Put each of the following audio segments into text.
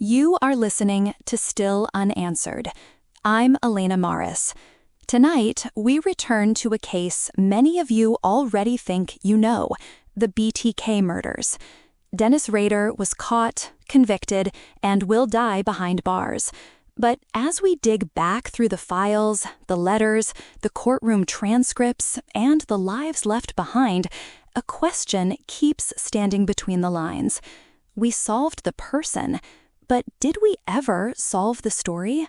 You are listening to Still Unanswered. I'm Elena Maris. Tonight, we return to a case many of you already think you know, the BTK murders. Dennis Rader was caught, convicted, and will die behind bars. But as we dig back through the files, the letters, the courtroom transcripts, and the lives left behind, a question keeps standing between the lines. We solved the person, but did we ever solve the story?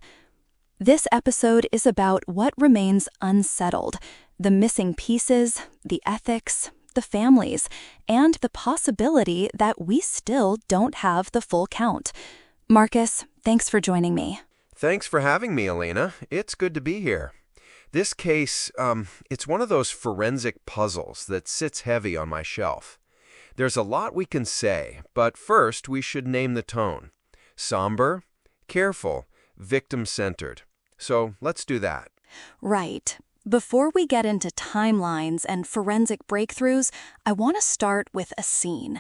This episode is about what remains unsettled, the missing pieces, the ethics, the families, and the possibility that we still don't have the full count. Marcus, thanks for joining me. Thanks for having me, Elena. It's good to be here. This case, it's one of those forensic puzzles that sits heavy on my shelf. There's a lot we can say, but first we should name the tone. Somber, careful, victim-centered. So let's do that. Right. Before we get into timelines and forensic breakthroughs, I want to start with a scene.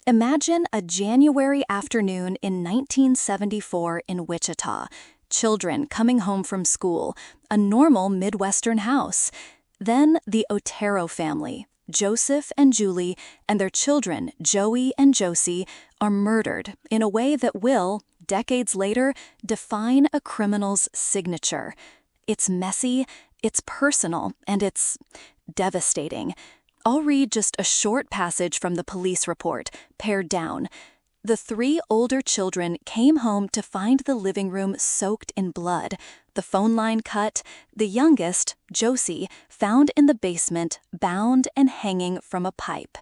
Imagine a January afternoon in 1974 in Wichita. Children coming home from school, a normal Midwestern house. Then the Otero family, Joseph and Julie, and their children, Joey and Josie, are murdered in a way that will, decades later, define a criminal's signature. It's messy, it's personal, and it's devastating. I'll read just a short passage from the police report, pared down. The 3 older children came home to find the living room soaked in blood, the phone line cut, the youngest, Josie, found in the basement, bound and hanging from a pipe.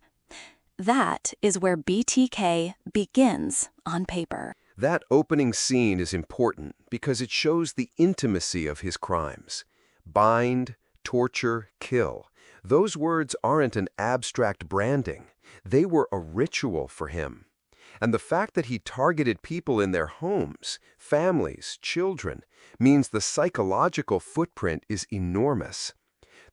That is where BTK begins on paper. That opening scene is important because it shows the intimacy of his crimes. Bind, torture, kill. Those words aren't an abstract branding. They were a ritual for him. And the fact that he targeted people in their homes, families, children, means the psychological footprint is enormous.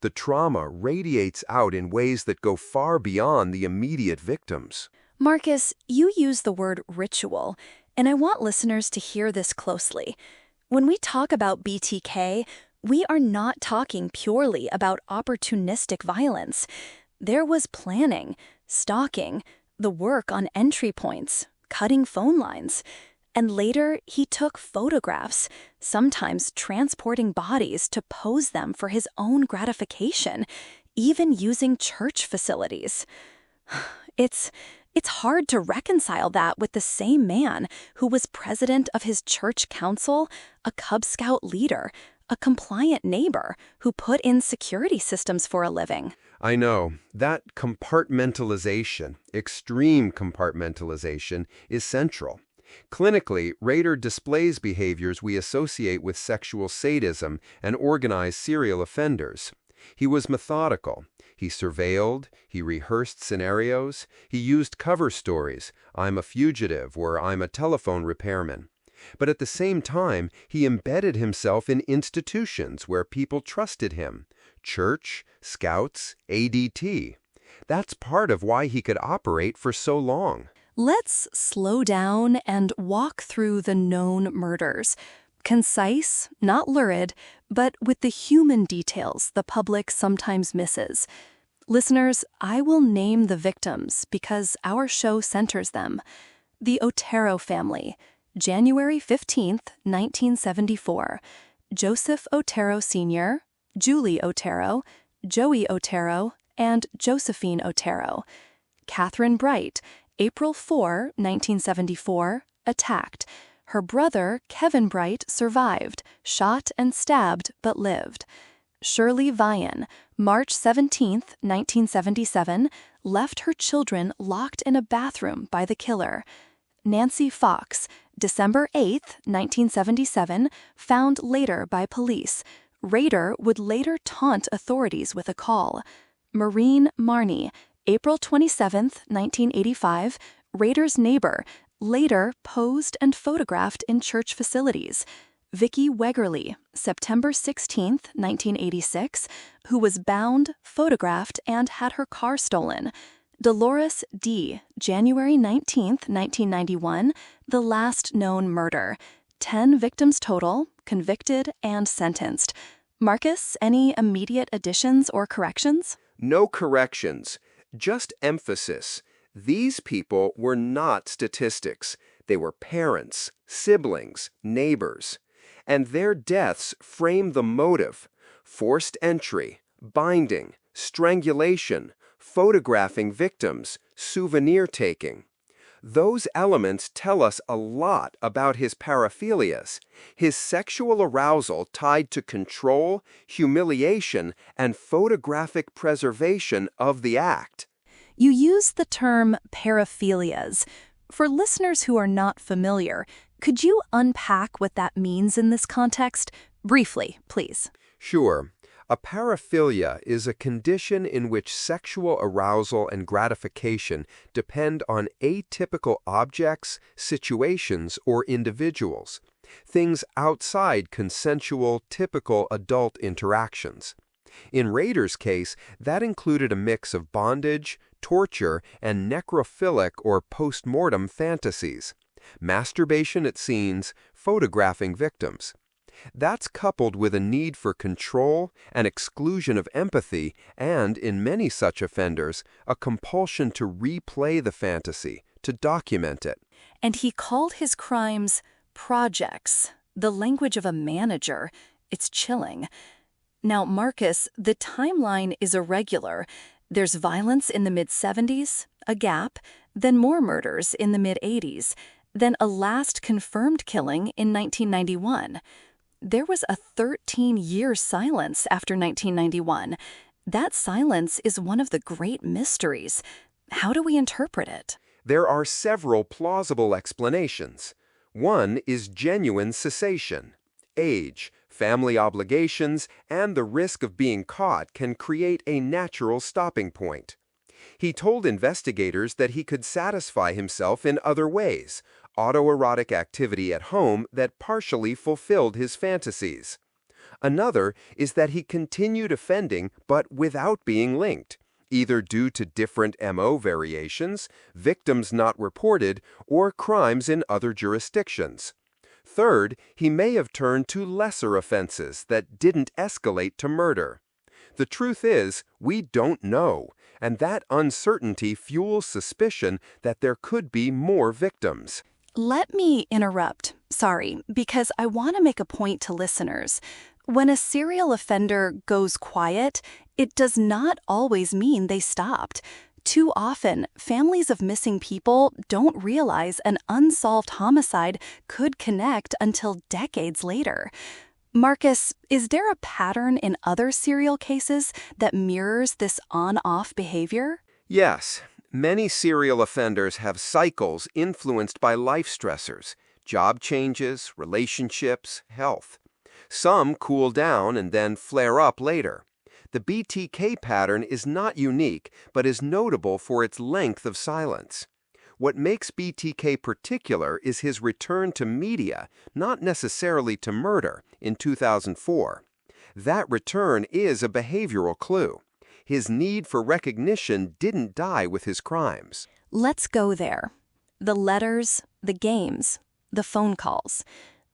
The trauma radiates out in ways that go far beyond the immediate victims. Marcus, you use the word ritual, and I want listeners to hear this closely. When we talk about BTK, we are not talking purely about opportunistic violence. There was planning, stalking, the work on entry points, cutting phone lines. And later, he took photographs, sometimes transporting bodies to pose them for his own gratification, even using church facilities. It's hard to reconcile that with the same man who was president of his church council, a Cub Scout leader, a compliant neighbor who put in security systems for a living. I know. That compartmentalization, extreme compartmentalization, is central. Clinically, Rader displays behaviors we associate with sexual sadism and organized serial offenders. He was methodical. He surveilled, he rehearsed scenarios, he used cover stories, I'm a fugitive or I'm a telephone repairman. But at the same time, he embedded himself in institutions where people trusted him. Church, scouts, ADT. That's part of why he could operate for so long. Let's slow down and walk through the known murders. Concise, not lurid, but with the human details the public sometimes misses. Listeners, I will name the victims because our show centers them. The Otero family, January 15th, 1974. Joseph Otero Jr., Julie Otero, Joey Otero, and Josephine Otero. Kathryn Bright, April 4, 1974, attacked. Her brother, Kevin Bright, survived, shot and stabbed, but lived. Shirley Vian, March 17, 1977, left her children locked in a bathroom by the killer. Nancy Fox, December 8, 1977, found later by police. Rader would later taunt authorities with a call. Maureen Marnie, April 27, 1985, Rader's neighbor, later posed and photographed in church facilities. Vicki Wegerle, September 16, 1986, who was bound, photographed, and had her car stolen. Dolores D., January 19, 1991, the last known murder. 10 victims total, convicted and sentenced. Marcus, any immediate additions or corrections? No corrections, just emphasis. These people were not statistics. They were parents, siblings, neighbors. And their deaths frame the motive: forced entry, binding, strangulation, photographing victims, souvenir taking. Those elements tell us a lot about his paraphilias, his sexual arousal tied to control, humiliation, and photographic preservation of the act. You use the term paraphilias. For listeners who are not familiar, could you unpack what that means in this context? Briefly, please. Sure. A paraphilia is a condition in which sexual arousal and gratification depend on atypical objects, situations, or individuals, things outside consensual, typical adult interactions. In Rader's case, that included a mix of bondage, torture, and necrophilic or post-mortem fantasies, masturbation at scenes, photographing victims. That's coupled with a need for control, an exclusion of empathy, and, in many such offenders, a compulsion to replay the fantasy, to document it. And he called his crimes projects, the language of a manager. It's chilling. Now, Marcus, the timeline is irregular. There's violence in the mid-70s, a gap, then more murders in the mid-80s, then a last confirmed killing in 1991. There was a 13-year silence after 1991. That silence is one of the great mysteries. How do we interpret it? There are several plausible explanations. One is genuine cessation. Age, family obligations, and the risk of being caught can create a natural stopping point. He told investigators that he could satisfy himself in other ways, autoerotic activity at home that partially fulfilled his fantasies. Another is that he continued offending but without being linked, either due to different MO variations, victims not reported, or crimes in other jurisdictions. Third, he may have turned to lesser offenses that didn't escalate to murder. The truth is, we don't know, and that uncertainty fuels suspicion that there could be more victims. Let me interrupt, because I want to make a point to listeners. When a serial offender goes quiet, it does not always mean they stopped. Too often, families of missing people don't realize an unsolved homicide could connect until decades later. Marcus, is there a pattern in other serial cases that mirrors this on-off behavior? Yes. Many serial offenders have cycles influenced by life stressors, job changes, relationships, health. Some cool down and then flare up later. The BTK pattern is not unique, but is notable for its length of silence. What makes BTK particular is his return to media, not necessarily to murder, in 2004. That return is a behavioral clue. His need for recognition didn't die with his crimes. Let's go there. The letters, the games, the phone calls.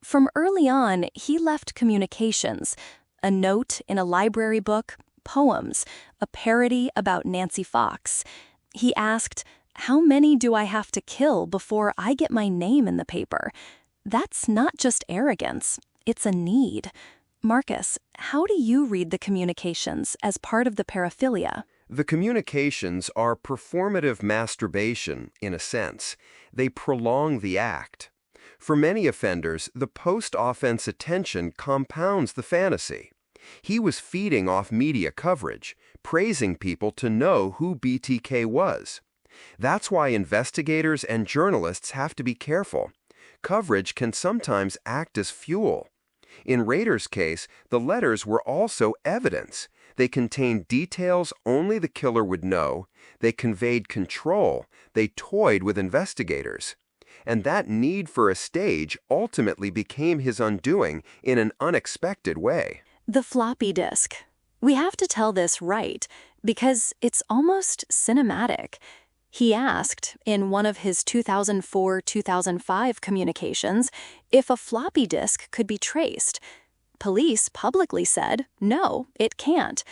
From early on, he left communications, a note in a library book, poems, a parody about Nancy Fox. He asked, "How many do I have to kill before I get my name in the paper?" That's not just arrogance, it's a need. Marcus, how do you read the communications as part of the paraphilia? The communications are performative masturbation, in a sense. They prolong the act. For many offenders, the post-offense attention compounds the fantasy. He was feeding off media coverage, praising people to know who BTK was. That's why investigators and journalists have to be careful. Coverage can sometimes act as fuel. In Rader's case, the letters were also evidence. They contained details only the killer would know. They conveyed control. They toyed with investigators. And that need for a stage ultimately became his undoing in an unexpected way. The floppy disk. We have to tell this right, because it's almost cinematic. He asked, in one of his 2004-2005 communications, if a floppy disk could be traced. Police publicly said, no, it can't.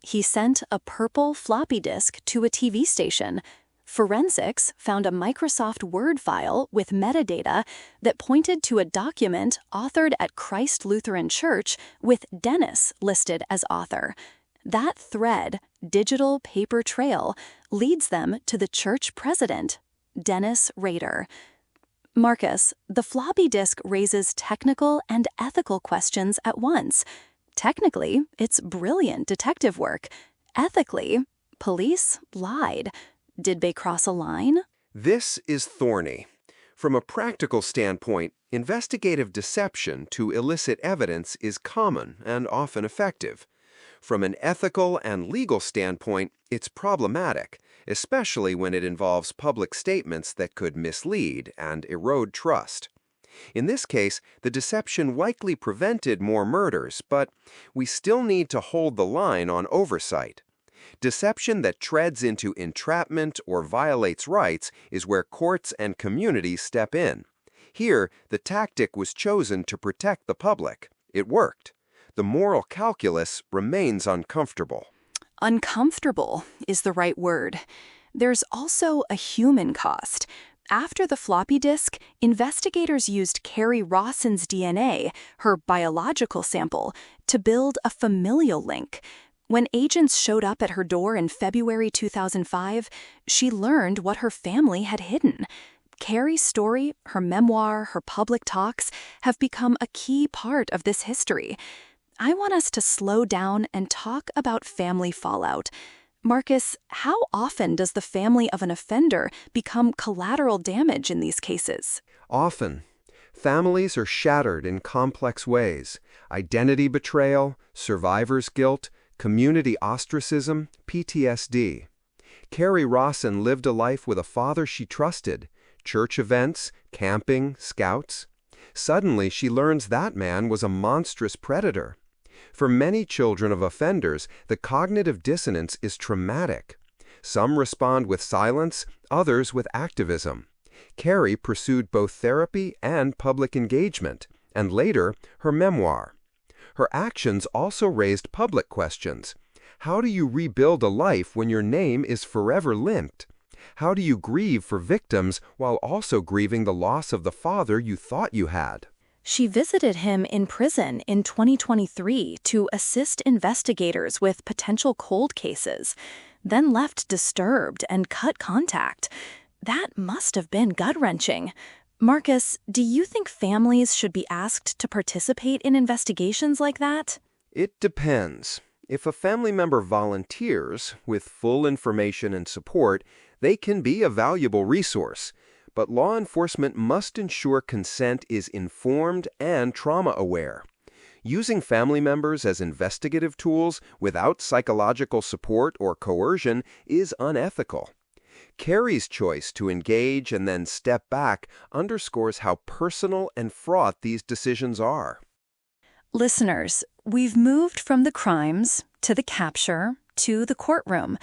He sent a purple floppy disk to a TV station. Forensics found a Microsoft Word file with metadata that pointed to a document authored at Christ Lutheran Church with Dennis listed as author. That thread, digital paper trail, leads them to the church president, Dennis Rader. Marcus, the floppy disk raises technical and ethical questions at once. Technically, it's brilliant detective work. Ethically, police lied. Did they cross a line? This is thorny. From a practical standpoint, investigative deception to elicit evidence is common and often effective. From an ethical and legal standpoint, it's problematic, especially when it involves public statements that could mislead and erode trust. In this case, the deception likely prevented more murders, but we still need to hold the line on oversight. Deception that treads into entrapment or violates rights is where courts and communities step in. Here, the tactic was chosen to protect the public. It worked. The moral calculus remains uncomfortable. Uncomfortable is the right word. There's also a human cost. After the floppy disk, investigators used Carrie Rawson's DNA, her biological sample, to build a familial link. When agents showed up at her door in February 2005, she learned what her family had hidden. Carrie's story, her memoir, her public talks have become a key part of this history. I want us to slow down and talk about family fallout. Marcus, how often does the family of an offender become collateral damage in these cases? Often. Families are shattered in complex ways. Identity betrayal, survivor's guilt, community ostracism, PTSD. Carrie Rawson lived a life with a father she trusted, church events, camping, scouts. Suddenly, she learns that man was a monstrous predator. For many children of offenders, the cognitive dissonance is traumatic. Some respond with silence, others with activism. Carrie pursued both therapy and public engagement, and later, her memoir. Her actions also raised public questions. How do you rebuild a life when your name is forever linked? How do you grieve for victims while also grieving the loss of the father you thought you had? She visited him in prison in 2023 to assist investigators with potential cold cases, then left disturbed and cut contact. That must have been gut-wrenching. Marcus, do you think families should be asked to participate in investigations like that? It depends. If a family member volunteers with full information and support, they can be a valuable resource. But law enforcement must ensure consent is informed and trauma-aware. Using family members as investigative tools without psychological support or coercion is unethical. Carrie's choice to engage and then step back underscores how personal and fraught these decisions are. Listeners, we've moved from the crimes to the capture to the courtroom.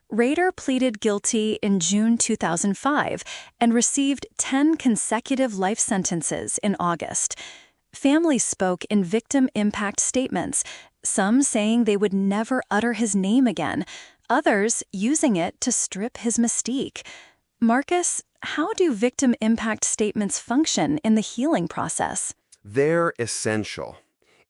Rader pleaded guilty in June 2005 and received 10 consecutive life sentences in August. Families spoke in victim impact statements, some saying they would never utter his name again, others using it to strip his mystique. Marcus, how do victim impact statements function in the healing process? They're essential.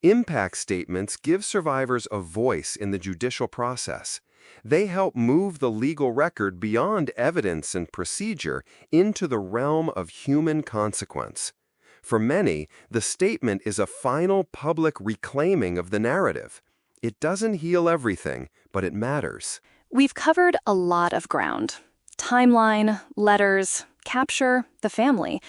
Impact statements give survivors a voice in the judicial process. They help move the legal record beyond evidence and procedure into the realm of human consequence. For many, the statement is a final public reclaiming of the narrative. It doesn't heal everything, but it matters. We've covered a lot of ground. Timeline, letters, capture, the family.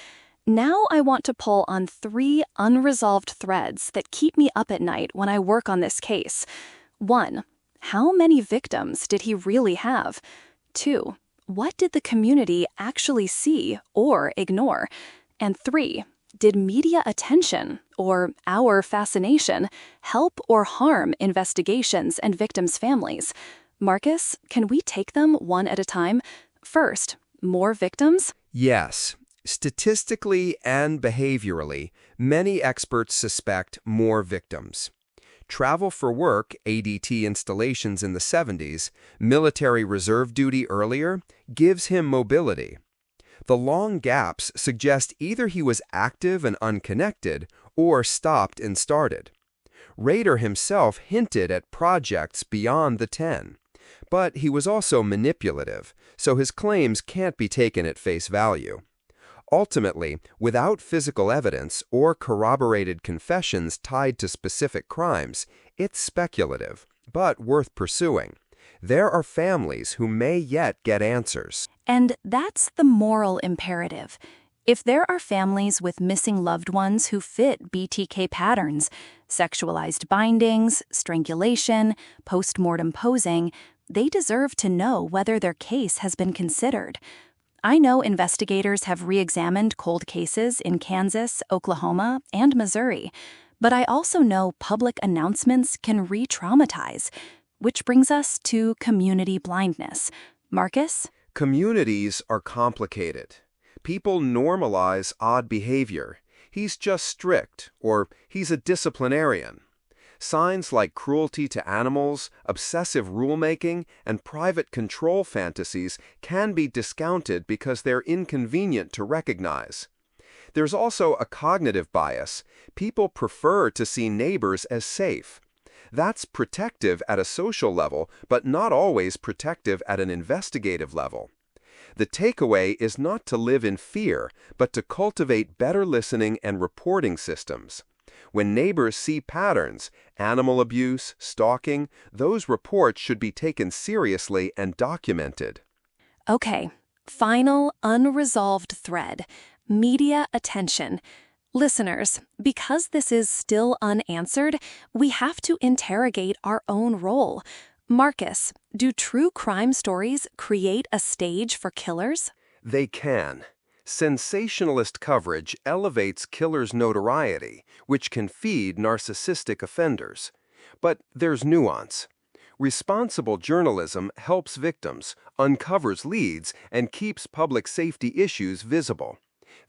Now I want to pull on 3 unresolved threads that keep me up at night when I work on this case. 1. How many victims did he really have? 2. What did the community actually see or ignore? And 3. did media attention, or our fascination, help or harm investigations and victims' families? Marcus, can we take them one at a time? First, more victims? Yes. Statistically and behaviorally, many experts suspect more victims. Travel for work, ADT installations in the 70s, military reserve duty earlier, gives him mobility. The long gaps suggest either he was active and unconnected or stopped and started. Rader himself hinted at projects beyond the 10. But he was also manipulative, so his claims can't be taken at face value. Ultimately, without physical evidence or corroborated confessions tied to specific crimes, it's speculative, but worth pursuing. There are families who may yet get answers. And that's the moral imperative. If there are families with missing loved ones who fit BTK patterns, sexualized bindings, strangulation, post-mortem posing, they deserve to know whether their case has been considered. I know investigators have re-examined cold cases in Kansas, Oklahoma, and Missouri, but I also know public announcements can re-traumatize, which brings us to community blindness. Marcus? Communities are complicated. People normalize odd behavior. He's just strict, or he's a disciplinarian. Signs like cruelty to animals, obsessive rulemaking, and private control fantasies can be discounted because they're inconvenient to recognize. There's also a cognitive bias. People prefer to see neighbors as safe. That's protective at a social level, but not always protective at an investigative level. The takeaway is not to live in fear, but to cultivate better listening and reporting systems. When neighbors see patterns, animal abuse, stalking, those reports should be taken seriously and documented. Okay, final unresolved thread: media attention. Listeners, because this is still unanswered, we have to interrogate our own role. Marcus, do true crime stories create a stage for killers? They can. Sensationalist coverage elevates killers' notoriety, which can feed narcissistic offenders. But there's nuance. Responsible journalism helps victims, uncovers leads, and keeps public safety issues visible.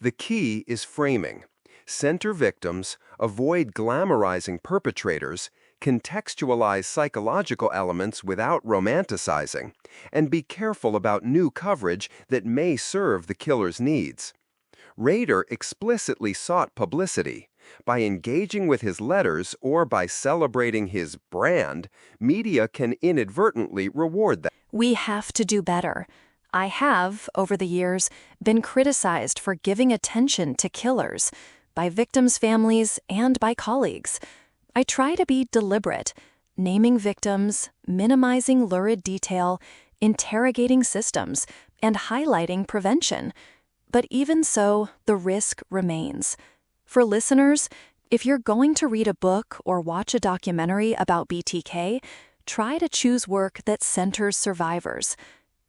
The key is framing. Center victims, avoid glamorizing perpetrators, contextualize psychological elements without romanticizing, and be careful about new coverage that may serve the killer's needs. Rader explicitly sought publicity. By engaging with his letters or by celebrating his brand, media can inadvertently reward that. We have to do better. I have, over the years, been criticized for giving attention to killers, by victims' families and by colleagues. I try to be deliberate, naming victims, minimizing lurid detail, interrogating systems, and highlighting prevention. But even so, the risk remains. For listeners, if you're going to read a book or watch a documentary about BTK, try to choose work that centers survivors.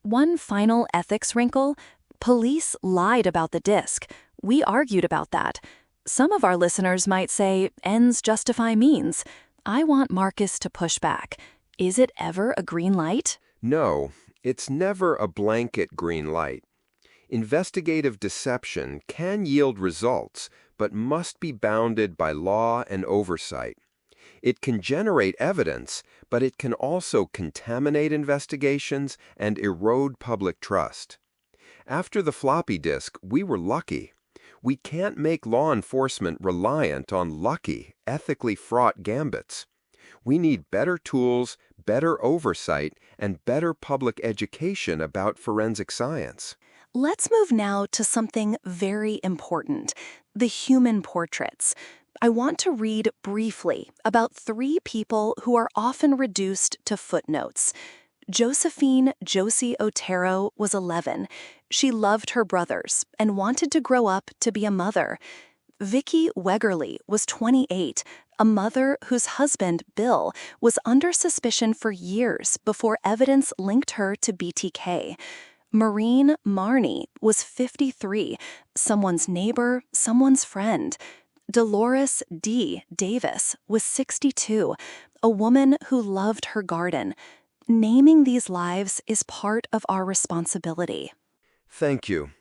One final ethics wrinkle: police lied about the disc. We argued about that. Some of our listeners might say, ends justify means. I want Marcus to push back. Is it ever a green light? No, it's never a blanket green light. Investigative deception can yield results, but must be bounded by law and oversight. It can generate evidence, but it can also contaminate investigations and erode public trust. After the floppy disk, we were lucky. We can't make law enforcement reliant on lucky, ethically fraught gambits. We need better tools, better oversight, and better public education about forensic science. Let's move now to something very important: the human portraits. I want to read briefly about 3 people who are often reduced to footnotes. Josephine "Josie" Otero was 11. She loved her brothers and wanted to grow up to be a mother. Vicki Wegerle was 28, a mother whose husband, Bill, was under suspicion for years before evidence linked her to BTK. Maureen Marnie was 53, someone's neighbor, someone's friend. Dolores Davis was 62, a woman who loved her garden. Naming these lives is part of our responsibility. Thank you.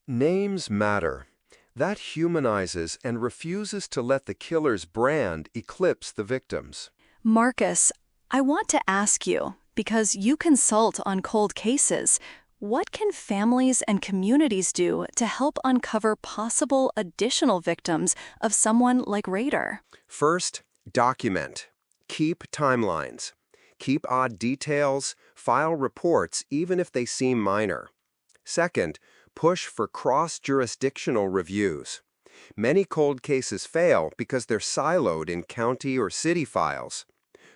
Names matter. That humanizes and refuses to let the killer's brand eclipse the victims. Marcus, I want to ask you, because you consult on cold cases, what can families and communities do to help uncover possible additional victims of someone like Rader? First, document. Keep timelines. Keep odd details, file reports even if they seem minor. Second, push for cross-jurisdictional reviews. Many cold cases fail because they're siloed in county or city files.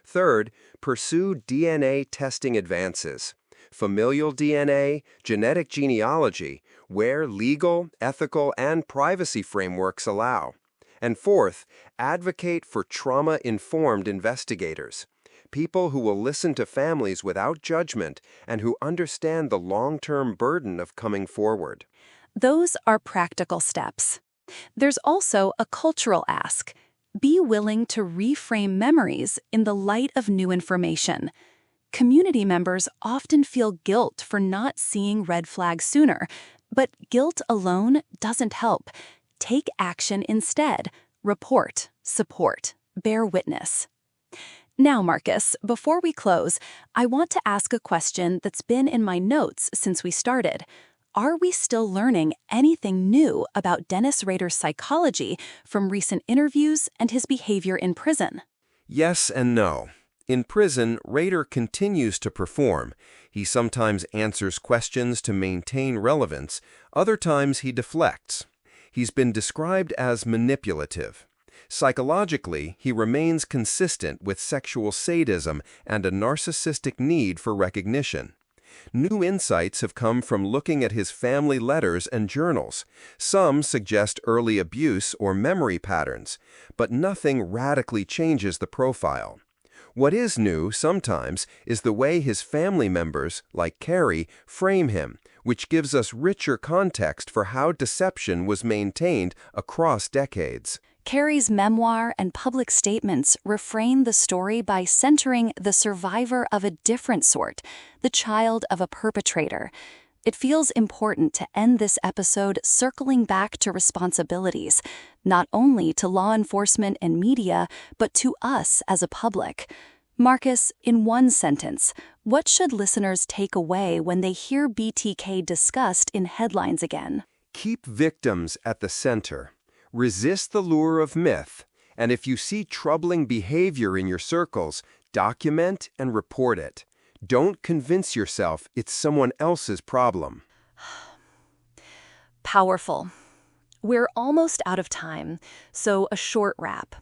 Third, pursue DNA testing advances. Familial DNA, genetic genealogy, where legal, ethical, and privacy frameworks allow. And fourth, advocate for trauma-informed investigators. People who will listen to families without judgment and who understand the long-term burden of coming forward. Those are practical steps. There's also a cultural ask. Be willing to reframe memories in the light of new information. Community members often feel guilt for not seeing red flags sooner, but guilt alone doesn't help. Take action instead. Report, support, bear witness. Now, Marcus, before we close, I want to ask a question that's been in my notes since we started. Are we still learning anything new about Dennis Rader's psychology from recent interviews and his behavior in prison? Yes and no. In prison, Rader continues to perform. He sometimes answers questions to maintain relevance. Other times he deflects. He's been described as manipulative. Psychologically, he remains consistent with sexual sadism and a narcissistic need for recognition. New insights have come from looking at his family letters and journals. Some suggest early abuse or memory patterns, but nothing radically changes the profile. What is new, sometimes, is the way his family members, like Carrie, frame him, which gives us richer context for how deception was maintained across decades. Carrie's memoir and public statements reframe the story by centering the survivor of a different sort, the child of a perpetrator. It feels important to end this episode circling back to responsibilities, not only to law enforcement and media, but to us as a public. Marcus, in one sentence, what should listeners take away when they hear BTK discussed in headlines again? Keep victims at the center. Resist the lure of myth, and if you see troubling behavior in your circles, document and report it. Don't convince yourself it's someone else's problem. Powerful. We're almost out of time, so a short wrap.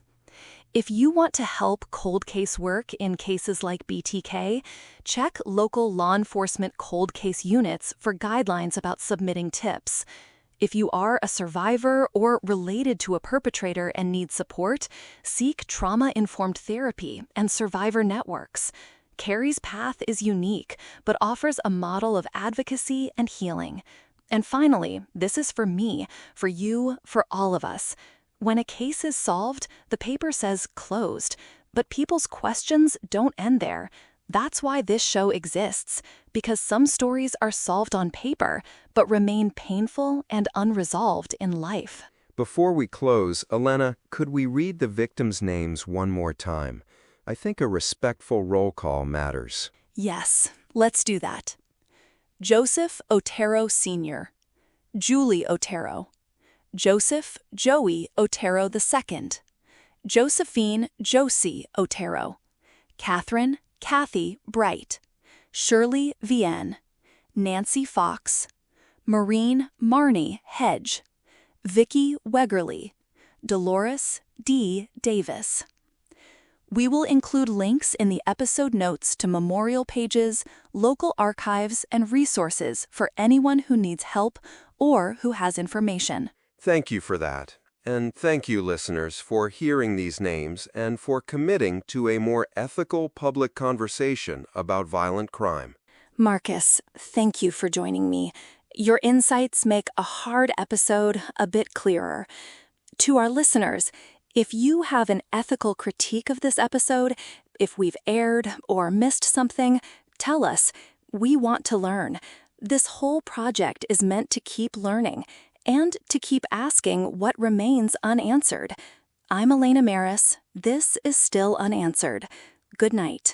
If you want to help cold case work in cases like BTK, check local law enforcement cold case units for guidelines about submitting tips. If you are a survivor or related to a perpetrator and need support, seek trauma-informed therapy and survivor networks. Carrie's path is unique, but offers a model of advocacy and healing. And finally, this is for me, for you, for all of us. When a case is solved, the paper says closed, but people's questions don't end there. That's why this show exists, because some stories are solved on paper, but remain painful and unresolved in life. Before we close, Elena, could we read the victims' names one more time? I think a respectful roll call matters. Yes, let's do that. Joseph Otero Sr., Julie Otero, Joseph Joey Otero II, Josephine Josie Otero, Kathy Bright, Shirley Vian, Nancy Fox, Maureen Marnie Hedge, Vicki Wegerle, Dolores Davis. We will include links in the episode notes to memorial pages, local archives, and resources for anyone who needs help or who has information. Thank you for that. And thank you, listeners, for hearing these names and for committing to a more ethical public conversation about violent crime. Marcus, thank you for joining me. Your insights make a hard episode a bit clearer. To our listeners, if you have an ethical critique of this episode, if we've erred or missed something, tell us. We want to learn. This whole project is meant to keep learning and to keep asking what remains unanswered. I'm Elena Maris. This is Still Unanswered. Good night.